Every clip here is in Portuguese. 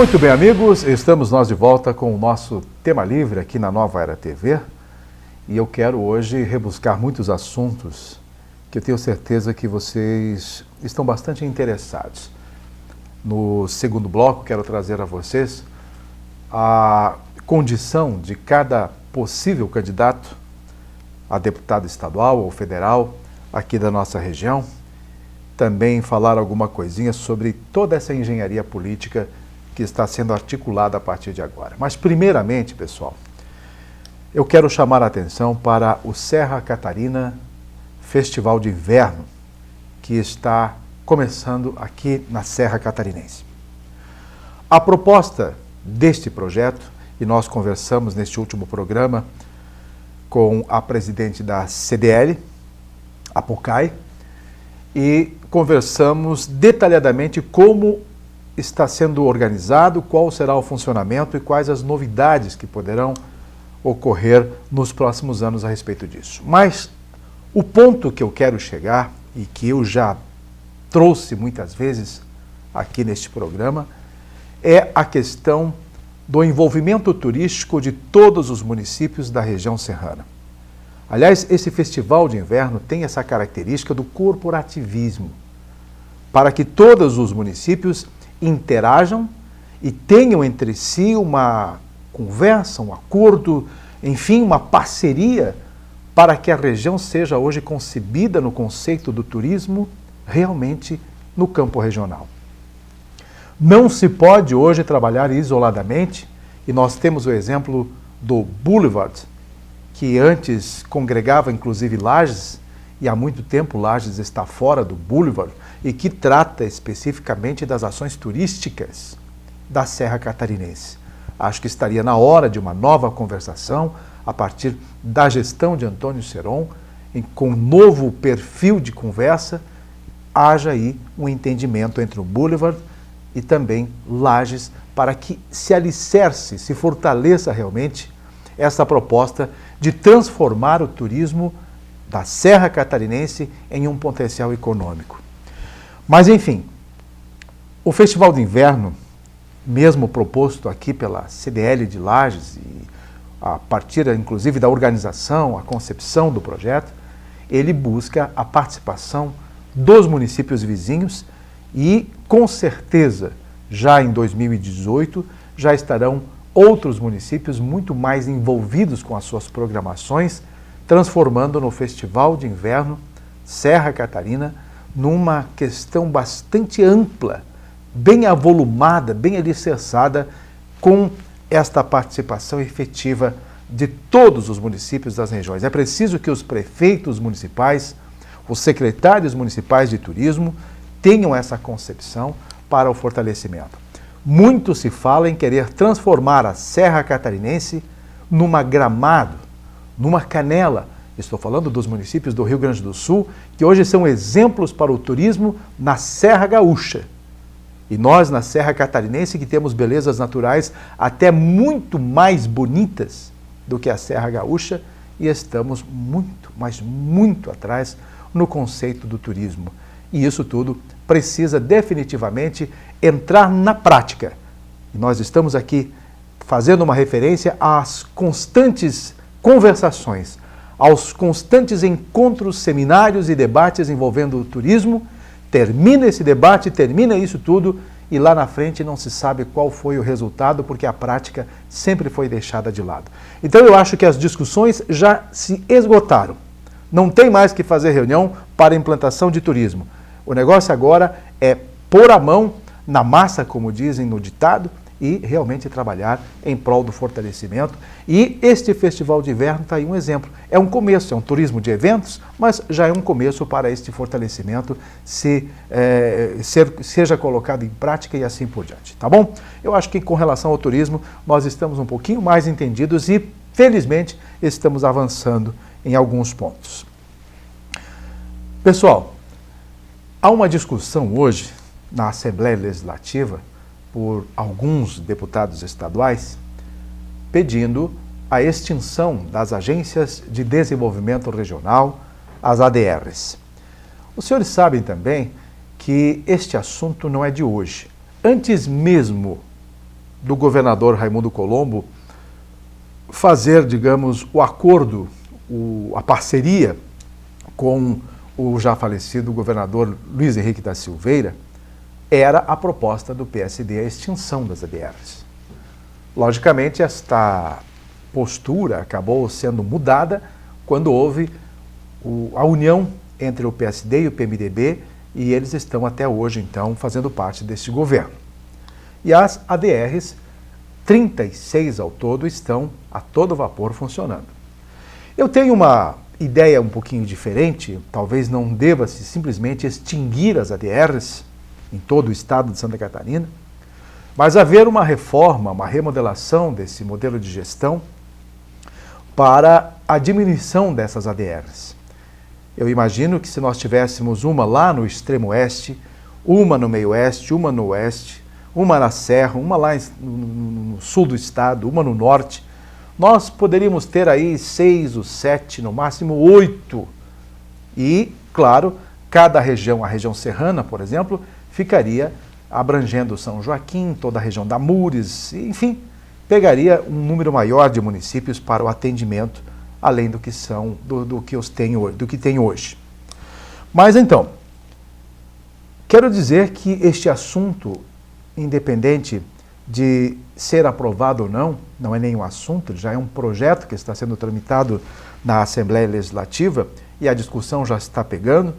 Muito bem, amigos, estamos nós de volta com o nosso Tema Livre aqui na Nova Era TV e eu quero hoje rebuscar muitos assuntos que eu tenho certeza que vocês estão bastante interessados. No segundo bloco, quero trazer a vocês a condição de cada possível candidato a deputado estadual ou federal aqui da nossa região. Também falar alguma coisinha sobre toda essa engenharia política que está sendo articulada a partir de agora. Mas, primeiramente, pessoal, eu quero chamar a atenção para o Serra Catarina Festival de Inverno, que está começando aqui na Serra Catarinense. A proposta deste projeto, e nós conversamos neste último programa com a presidente da CDL, a POCAI, e conversamos detalhadamente como está sendo organizado, qual será o funcionamento e quais as novidades que poderão ocorrer nos próximos anos a respeito disso. Mas o ponto que eu quero chegar e que eu já trouxe muitas vezes aqui neste programa é a questão do envolvimento turístico de todos os municípios da região serrana. Aliás, esse festival de inverno tem essa característica do corporativismo, para que todos os municípios interajam e tenham entre si uma conversa, um acordo, enfim, uma parceria para que a região seja hoje concebida no conceito do turismo realmente no campo regional. Não se pode hoje trabalhar isoladamente, e nós temos o exemplo do Boulevard, que antes congregava inclusive Lages, e há muito tempo Lages está fora do Boulevard, e que trata especificamente das ações turísticas da Serra Catarinense. Acho que estaria na hora de uma nova conversação a partir da gestão de Antônio Seron, com um novo perfil de conversa, haja aí um entendimento entre o Boulevard e também Lages, para que se alicerce, se fortaleça realmente essa proposta de transformar o turismo da Serra Catarinense em um potencial econômico. Mas, enfim, o Festival de Inverno, mesmo proposto aqui pela CDL de Lages, e a partir, inclusive, da organização, a concepção do projeto, ele busca a participação dos municípios vizinhos e, com certeza, já em 2018, já estarão outros municípios muito mais envolvidos com as suas programações, transformando no Festival de Inverno Serra Catarina numa questão bastante ampla, bem avolumada, bem alicerçada, com esta participação efetiva de todos os municípios das regiões. É preciso que os prefeitos municipais, os secretários municipais de turismo, tenham essa concepção para o fortalecimento. Muito se fala em querer transformar a Serra Catarinense numa Gramado, numa Canela. Estou falando dos municípios do Rio Grande do Sul, que hoje são exemplos para o turismo na Serra Gaúcha. E nós, na Serra Catarinense, que temos belezas naturais até muito mais bonitas do que a Serra Gaúcha, e estamos muito, mas muito atrás no conceito do turismo. E isso tudo precisa definitivamente entrar na prática. E nós estamos aqui fazendo uma referência às constantes conversações, aos constantes encontros, seminários e debates envolvendo o turismo. Termina esse debate, termina isso tudo e lá na frente não se sabe qual foi o resultado, porque a prática sempre foi deixada de lado. Então eu acho que as discussões já se esgotaram. Não tem mais que fazer reunião para implantação de turismo. O negócio agora é pôr a mão na massa, como dizem no ditado, e realmente trabalhar em prol do fortalecimento. E este Festival de Inverno está aí um exemplo. É um começo, é um turismo de eventos, mas já é um começo para este fortalecimento seja colocado em prática e assim por diante, tá bom? Eu acho que com relação ao turismo, nós estamos um pouquinho mais entendidos e, felizmente, estamos avançando em alguns pontos. Pessoal, há uma discussão hoje na Assembleia Legislativa por alguns deputados estaduais pedindo a extinção das agências de desenvolvimento regional, as ADRs. Os senhores sabem também que este assunto não é de hoje. Antes mesmo do governador Raimundo Colombo fazer, digamos, o acordo, a parceria com o já falecido governador Luiz Henrique da Silveira, era a proposta do PSD, a extinção das ADRs. Logicamente, esta postura acabou sendo mudada quando houve a união entre o PSD e o PMDB, e eles estão até hoje, então, fazendo parte deste governo. E as ADRs, 36 ao todo, estão a todo vapor funcionando. Eu tenho uma ideia um pouquinho diferente, talvez não deva-se simplesmente extinguir as ADRs em todo o estado de Santa Catarina, mas haver uma reforma, uma remodelação desse modelo de gestão para a diminuição dessas ADRs. Eu imagino que se nós tivéssemos uma lá no extremo oeste, uma no meio oeste, uma no oeste, uma na serra, uma lá no sul do estado, uma no norte, nós poderíamos ter aí 6 ou 7, no máximo 8. E, claro, cada região, a região serrana, por exemplo, ficaria abrangendo São Joaquim, toda a região da Mures, enfim, pegaria um número maior de municípios para o atendimento, além do que são, do que tem hoje. Mas então, quero dizer que este assunto, independente de ser aprovado ou não, não é nenhum assunto, já é um projeto que está sendo tramitado na Assembleia Legislativa e a discussão já está pegando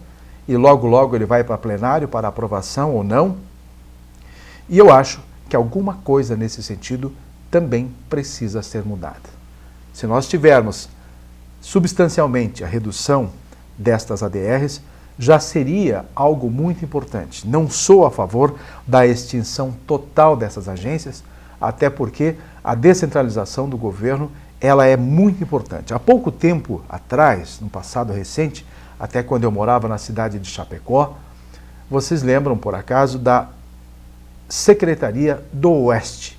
e logo logo ele vai para plenário para aprovação ou não. E eu acho que alguma coisa nesse sentido também precisa ser mudada. Se nós tivermos substancialmente a redução destas ADRs, já seria algo muito importante. Não sou a favor da extinção total dessas agências, até porque a descentralização do governo ela é muito importante. Há pouco tempo atrás, no passado recente, até quando eu morava na cidade de Chapecó, vocês lembram, por acaso, da Secretaria do Oeste.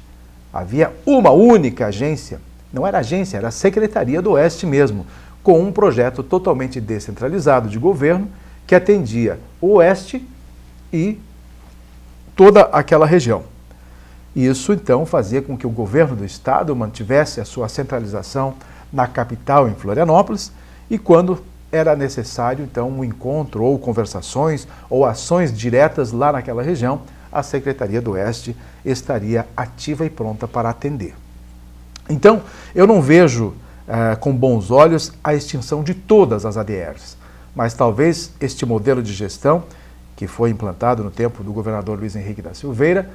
Havia uma única agência, não era agência, era a Secretaria do Oeste mesmo, com um projeto totalmente descentralizado de governo que atendia o Oeste e toda aquela região. Isso, então, fazia com que o governo do estado mantivesse a sua centralização na capital, em Florianópolis, e quando era necessário, então, um encontro ou conversações ou ações diretas lá naquela região, a Secretaria do Oeste estaria ativa e pronta para atender. Então, eu não vejo com bons olhos a extinção de todas as ADRs, mas talvez este modelo de gestão, que foi implantado no tempo do governador Luiz Henrique da Silveira,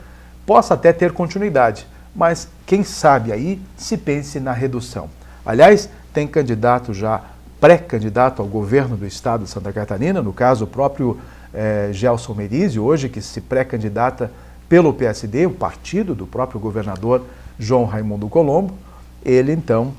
possa até ter continuidade, mas quem sabe aí se pense na redução. Aliás, tem candidato já, pré-candidato ao governo do estado de Santa Catarina, no caso o próprio Gelson Merizio, hoje que se pré-candidata pelo PSD, o partido do próprio governador João Raimundo Colombo. Ele então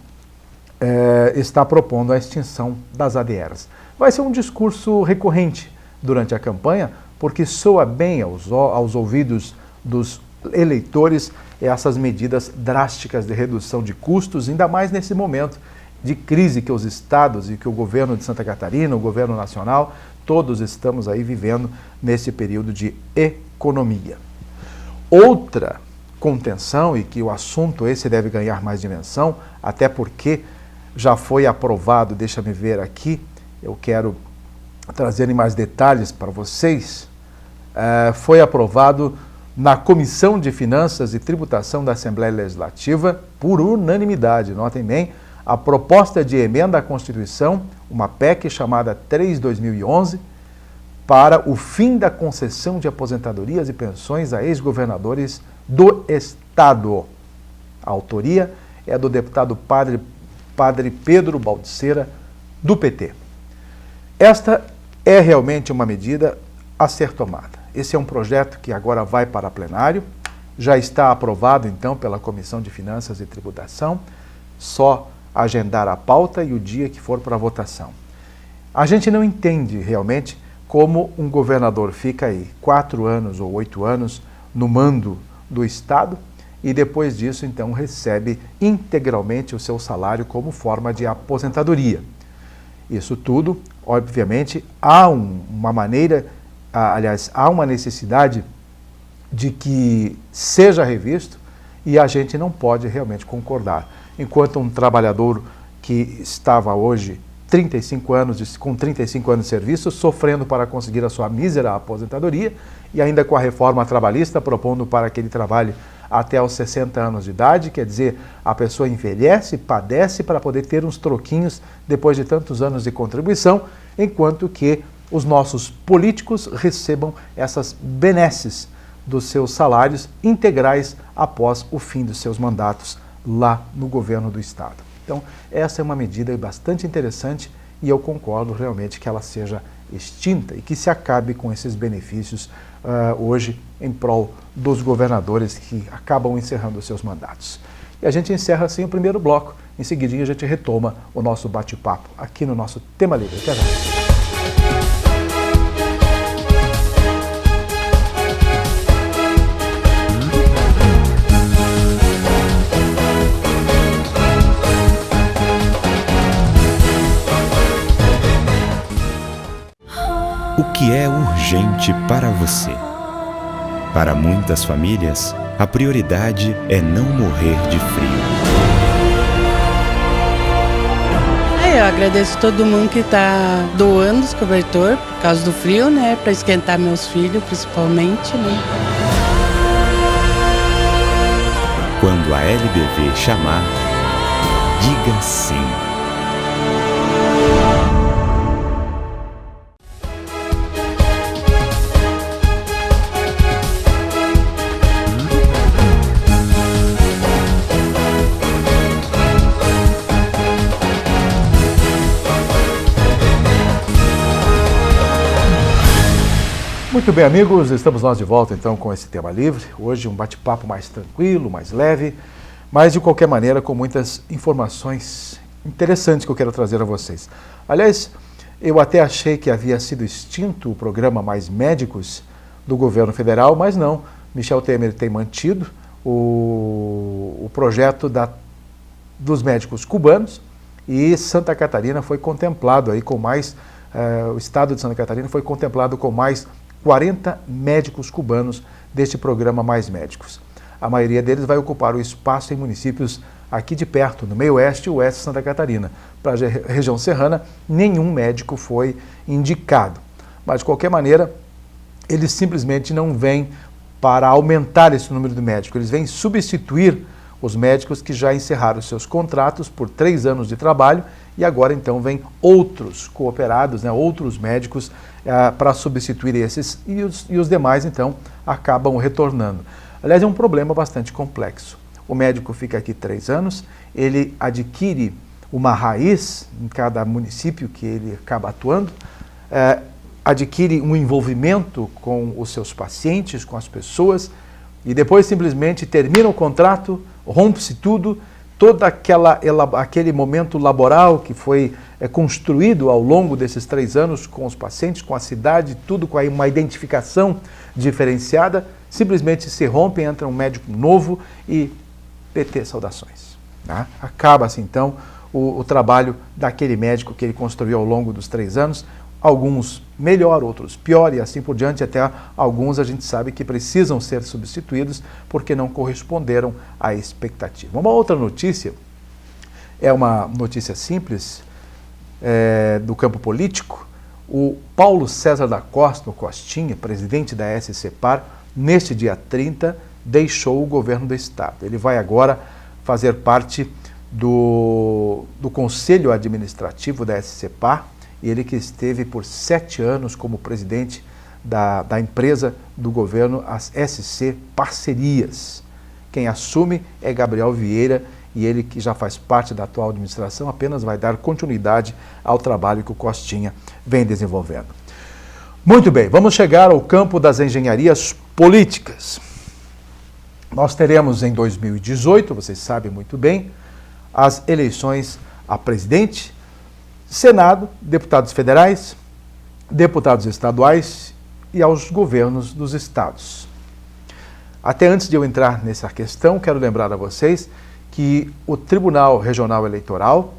está propondo a extinção das ADRs. Vai ser um discurso recorrente durante a campanha, porque soa bem aos ouvidos dos eleitores essas medidas drásticas de redução de custos, ainda mais nesse momento de crise que os estados e que o governo de Santa Catarina, o governo nacional, todos estamos aí vivendo nesse período de economia. Outra contenção, e que o assunto esse deve ganhar mais dimensão, até porque já foi aprovado, deixa-me ver aqui, eu quero trazer mais detalhes para vocês, foi aprovado na Comissão de Finanças e Tributação da Assembleia Legislativa, por unanimidade, notem bem, a proposta de emenda à Constituição, uma PEC chamada 3/2011, para o fim da concessão de aposentadorias e pensões a ex-governadores do Estado. A autoria é do deputado padre Pedro Baldiceira, do PT. Esta é realmente uma medida a ser tomada. Esse é um projeto que agora vai para plenário, já está aprovado então pela Comissão de Finanças e Tributação, só agendar a pauta e o dia que for para a votação. A gente não entende realmente como um governador fica aí 4 anos ou 8 anos no mando do Estado e depois disso então recebe integralmente o seu salário como forma de aposentadoria. Isso tudo, obviamente, há uma maneira, aliás, há uma necessidade de que seja revisto e a gente não pode realmente concordar. Enquanto um trabalhador que estava hoje 35 anos, com 35 anos de serviço, sofrendo para conseguir a sua mísera aposentadoria, e ainda com a reforma trabalhista propondo para que ele trabalhe até os 60 anos de idade, quer dizer, a pessoa envelhece, padece para poder ter uns troquinhos depois de tantos anos de contribuição, enquanto que os nossos políticos recebam essas benesses dos seus salários integrais após o fim dos seus mandatos lá no governo do Estado. Então, essa é uma medida bastante interessante e eu concordo realmente que ela seja extinta e que se acabe com esses benefícios hoje em prol dos governadores que acabam encerrando os seus mandatos. E a gente encerra assim o primeiro bloco. Em seguidinho a gente retoma o nosso bate-papo aqui no nosso Tema Livre. Até já. O que é urgente para você? Para muitas famílias, a prioridade é não morrer de frio. Eu agradeço todo mundo que está doando os cobertores por causa do frio, né? Para esquentar meus filhos, principalmente, né? Quando a LBV chamar, diga sim. Muito bem, amigos, estamos nós de volta então com esse Tema Livre. Hoje um bate-papo mais tranquilo, mais leve, mas de qualquer maneira com muitas informações interessantes que eu quero trazer a vocês. Aliás, eu até achei que havia sido extinto o programa Mais Médicos do governo federal, mas não. Michel Temer tem mantido o projeto dos médicos cubanos e Santa Catarina foi contemplado aí com mais, o estado de Santa Catarina foi contemplado com mais 40 médicos cubanos deste programa Mais Médicos. A maioria deles vai ocupar o espaço em municípios aqui de perto, no meio-oeste e oeste de Santa Catarina. Para a região serrana, nenhum médico foi indicado. Mas, de qualquer maneira, eles simplesmente não vêm para aumentar esse número de médicos, eles vêm substituir os médicos que já encerraram seus contratos por 3 anos de trabalho e agora então vêm outros cooperados, né, outros médicos para substituir esses e os demais então acabam retornando. Aliás, é um problema bastante complexo. O médico fica aqui 3 anos, ele adquire uma raiz em cada município que ele acaba atuando, adquire um envolvimento com os seus pacientes, com as pessoas, e depois simplesmente termina o contrato, rompe-se tudo, todo aquele momento laboral que foi construído ao longo desses 3 anos com os pacientes, com a cidade, tudo com uma identificação diferenciada, simplesmente se rompe, entra um médico novo e PT, saudações. Tá? Acaba-se então o trabalho daquele médico que ele construiu ao longo dos 3 anos, alguns melhor, outros pior e assim por diante, até alguns a gente sabe que precisam ser substituídos porque não corresponderam à expectativa. Uma outra notícia, é uma notícia simples, do campo político. O Paulo César da Costa, o Costinha, presidente da SCPAR, neste dia 30, deixou o governo do Estado. Ele vai agora fazer parte do Conselho Administrativo da SCPAR, e ele que esteve por 7 anos como presidente da empresa do governo, as SC Parcerias. Quem assume é Gabriel Vieira, e ele que já faz parte da atual administração apenas vai dar continuidade ao trabalho que o Costinha vem desenvolvendo. Muito bem, vamos chegar ao campo das engenharias políticas. Nós teremos em 2018, vocês sabem muito bem, as eleições a presidente, Senado, deputados federais, deputados estaduais e aos governos dos estados. Até antes de eu entrar nessa questão, quero lembrar a vocês que o Tribunal Regional Eleitoral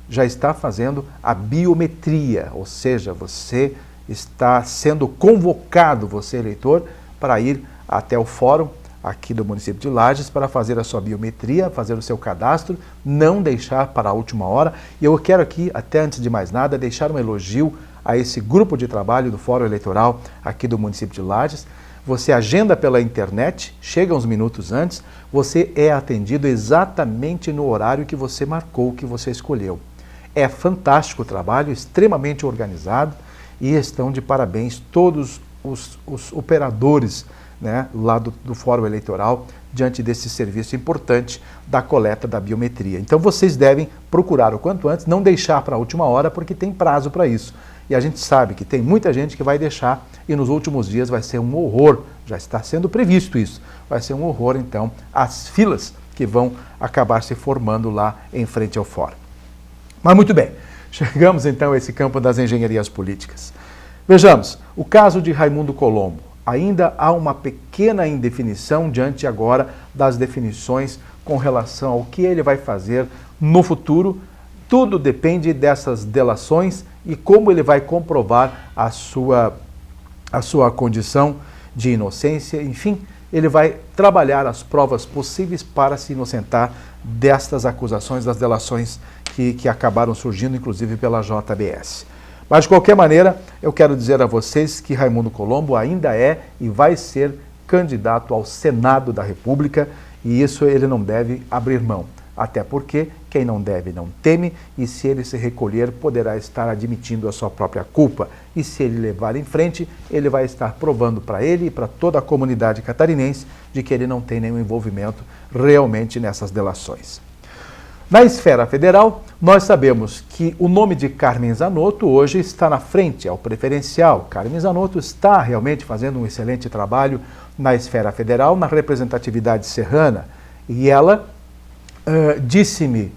já está fazendo a biometria, ou seja, você está sendo convocado, você eleitor, para ir até o fórum, aqui do município de Lages para fazer a sua biometria, fazer o seu cadastro, não deixar para a última hora. E eu quero aqui, até antes de mais nada, deixar um elogio a esse grupo de trabalho do Fórum Eleitoral aqui do município de Lages. Você agenda pela internet, chega uns minutos antes, você é atendido exatamente no horário que você marcou, que você escolheu. É fantástico o trabalho, extremamente organizado, e estão de parabéns todos os operadores, né, lá do Fórum Eleitoral, diante desse serviço importante da coleta da biometria. Então vocês devem procurar o quanto antes, não deixar para a última hora, porque tem prazo para isso. E a gente sabe que tem muita gente que vai deixar, e nos últimos dias vai ser um horror, já está sendo previsto isso, vai ser um horror então as filas que vão acabar se formando lá em frente ao fórum. Mas muito bem, chegamos então a esse campo das engenharias políticas. Vejamos, o caso de Raimundo Colombo. Ainda há uma pequena indefinição diante agora das definições com relação ao que ele vai fazer no futuro. Tudo depende dessas delações e como ele vai comprovar a sua condição de inocência. Enfim, ele vai trabalhar as provas possíveis para se inocentar destas acusações, das delações que acabaram surgindo, inclusive pela JBS. Mas, de qualquer maneira, eu quero dizer a vocês que Raimundo Colombo ainda é e vai ser candidato ao Senado da República, e isso ele não deve abrir mão. Até porque quem não deve não teme, e se ele se recolher poderá estar admitindo a sua própria culpa. E se ele levar em frente, ele vai estar provando para ele e para toda a comunidade catarinense de que ele não tem nenhum envolvimento realmente nessas delações. Na esfera federal, nós sabemos que o nome de Carmen Zanotto hoje está na frente, é o preferencial. Carmen Zanotto está realmente fazendo um excelente trabalho na esfera federal, na representatividade serrana. E ela disse-me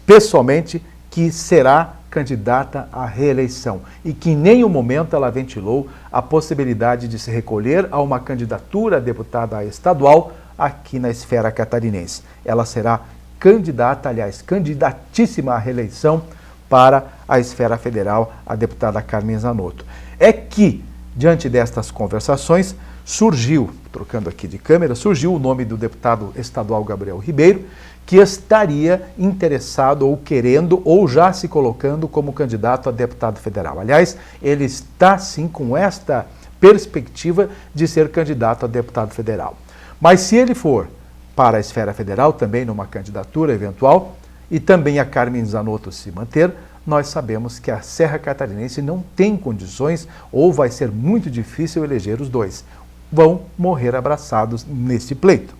pessoalmente que será candidata à reeleição e que em nenhum momento ela ventilou a possibilidade de se recolher a uma candidatura a deputada estadual aqui na esfera catarinense. Ela será candidata, aliás, candidatíssima à reeleição para a esfera federal, a deputada Carmen Zanotto. É que, diante destas conversações, surgiu, trocando aqui de câmera, surgiu o nome do deputado estadual Gabriel Ribeiro, que estaria interessado ou querendo ou já se colocando como candidato a deputado federal. Aliás, ele está sim com esta perspectiva de ser candidato a deputado federal. Mas se ele for para a esfera federal, também numa candidatura eventual, e também a Carmen Zanotto se manter, nós sabemos que a Serra Catarinense não tem condições ou vai ser muito difícil eleger os dois. Vão morrer abraçados neste pleito.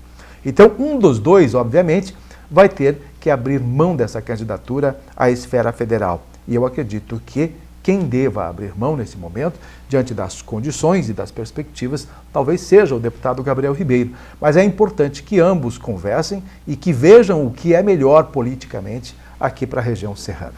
Então, um dos dois, obviamente, vai ter que abrir mão dessa candidatura à esfera federal. E eu acredito que quem deva abrir mão nesse momento, diante das condições e das perspectivas, talvez seja o deputado Gabriel Ribeiro. Mas é importante que ambos conversem e que vejam o que é melhor politicamente aqui para a região serrana.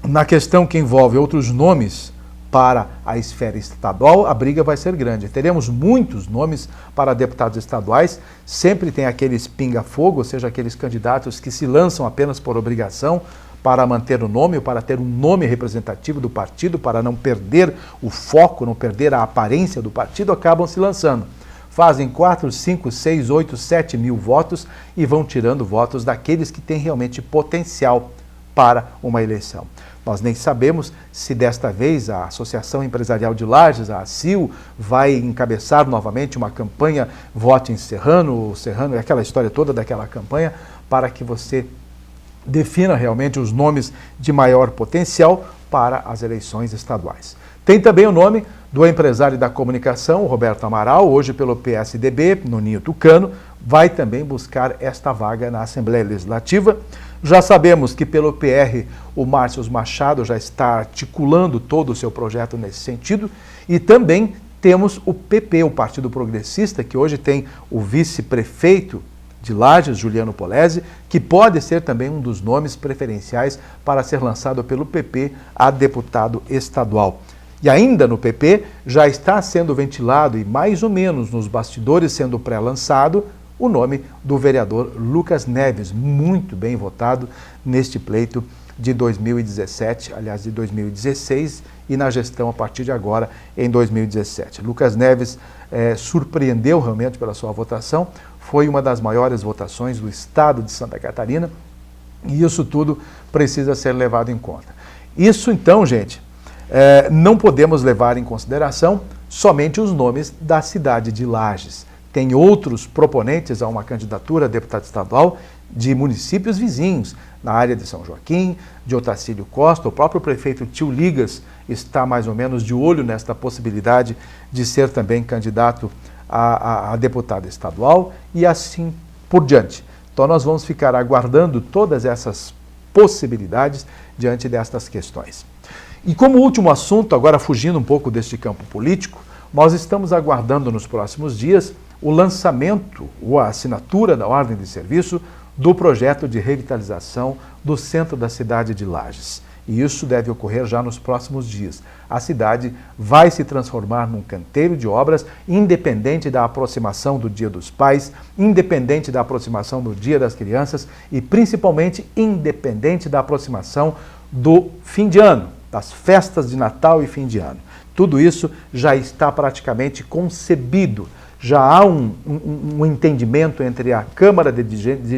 Na questão que envolve outros nomes para a esfera estadual, a briga vai ser grande. Teremos muitos nomes para deputados estaduais, sempre tem aqueles pinga-fogo, ou seja, aqueles candidatos que se lançam apenas por obrigação, para manter o nome, ou para ter um nome representativo do partido, para não perder o foco, não perder a aparência do partido, acabam se lançando. Fazem 4, 5, 6, 8, 7 mil votos e vão tirando votos daqueles que têm realmente potencial para uma eleição. Nós nem sabemos se desta vez a Associação Empresarial de Lages, a ACIL, vai encabeçar novamente uma campanha Vote em Serrano, aquela história toda daquela campanha, para que você defina realmente os nomes de maior potencial para as eleições estaduais. Tem também o nome do empresário da comunicação, Roberto Amaral, hoje pelo PSDB, no Ninho Tucano, vai também buscar esta vaga na Assembleia Legislativa. Já sabemos que pelo PR o Márcio Machado já está articulando todo o seu projeto nesse sentido, e também temos o PP, o Partido Progressista, que hoje tem o vice-prefeito de Lages, Juliano Polese, que pode ser também um dos nomes preferenciais para ser lançado pelo PP a deputado estadual. E ainda no PP já está sendo ventilado e mais ou menos nos bastidores sendo pré-lançado o nome do vereador Lucas Neves, muito bem votado neste pleito de 2017, aliás, de 2016, e na gestão a partir de agora, em 2017. Lucas Neves surpreendeu realmente pela sua votação, foi uma das maiores votações do estado de Santa Catarina, e isso tudo precisa ser levado em conta. Isso então, gente, não podemos levar em consideração somente os nomes da cidade de Lages. Tem outros proponentes a uma candidatura a deputado estadual de municípios vizinhos, na área de São Joaquim, de Otacílio Costa. O próprio prefeito Tio Ligas está mais ou menos de olho nesta possibilidade de ser também candidato a deputado estadual e assim por diante. Então nós vamos ficar aguardando todas essas possibilidades diante destas questões. E como último assunto, agora fugindo um pouco deste campo político, nós estamos aguardando nos próximos dias o lançamento ou a assinatura da ordem de serviço do projeto de revitalização do centro da cidade de Lages. E isso deve ocorrer já nos próximos dias. A cidade vai se transformar num canteiro de obras, independente da aproximação do Dia dos Pais, independente da aproximação do Dia das Crianças e principalmente independente da aproximação do fim de ano, das festas de Natal e fim de ano. Tudo isso já está praticamente concebido. Já há um entendimento entre a Câmara de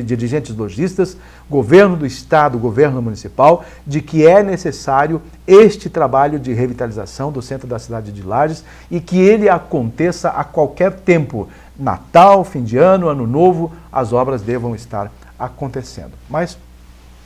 Dirigentes Lojistas, Governo do Estado, Governo Municipal, de que é necessário este trabalho de revitalização do centro da cidade de Lages e que ele aconteça a qualquer tempo. Natal, fim de ano, Ano Novo, as obras devam estar acontecendo. Mas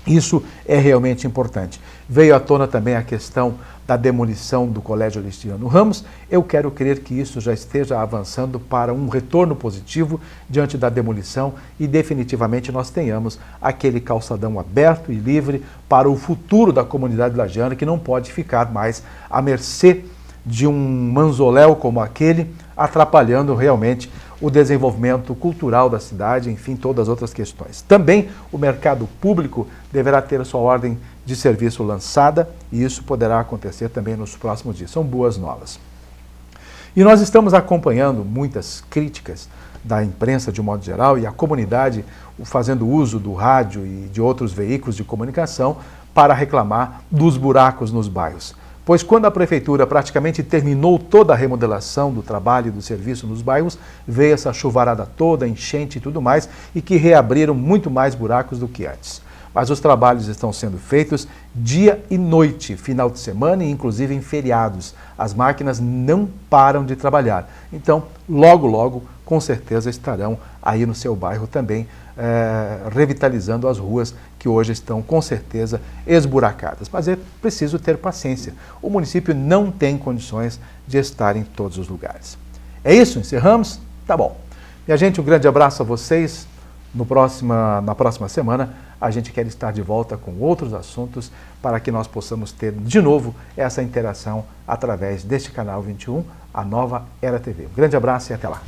isso é realmente importante. Veio à tona também a questão da demolição do Colégio Alexandrino Ramos. Eu quero crer que isso já esteja avançando para um retorno positivo diante da demolição e definitivamente nós tenhamos aquele calçadão aberto e livre para o futuro da comunidade lagiana, que não pode ficar mais à mercê de um mausoléu como aquele, atrapalhando realmente o desenvolvimento cultural da cidade, enfim, todas as outras questões. Também o mercado público deverá ter a sua ordem de serviço lançada e isso poderá acontecer também nos próximos dias. São boas novas. E nós estamos acompanhando muitas críticas da imprensa de um modo geral e a comunidade fazendo uso do rádio e de outros veículos de comunicação para reclamar dos buracos nos bairros. Pois quando a prefeitura praticamente terminou toda a remodelação do trabalho e do serviço nos bairros, veio essa chuvarada toda, enchente e tudo mais, e que reabriram muito mais buracos do que antes. Mas os trabalhos estão sendo feitos dia e noite, final de semana e inclusive em feriados. As máquinas não param de trabalhar. Então, logo, logo, com certeza estarão aí no seu bairro também revitalizando as ruas que hoje estão com certeza esburacadas. Mas é preciso ter paciência. O município não tem condições de estar em todos os lugares. É isso? Encerramos? Tá bom. Minha gente, um grande abraço a vocês. Na próxima semana, a gente quer estar de volta com outros assuntos para que nós possamos ter de novo essa interação através deste canal 21, a Nova Era TV. Um grande abraço e até lá.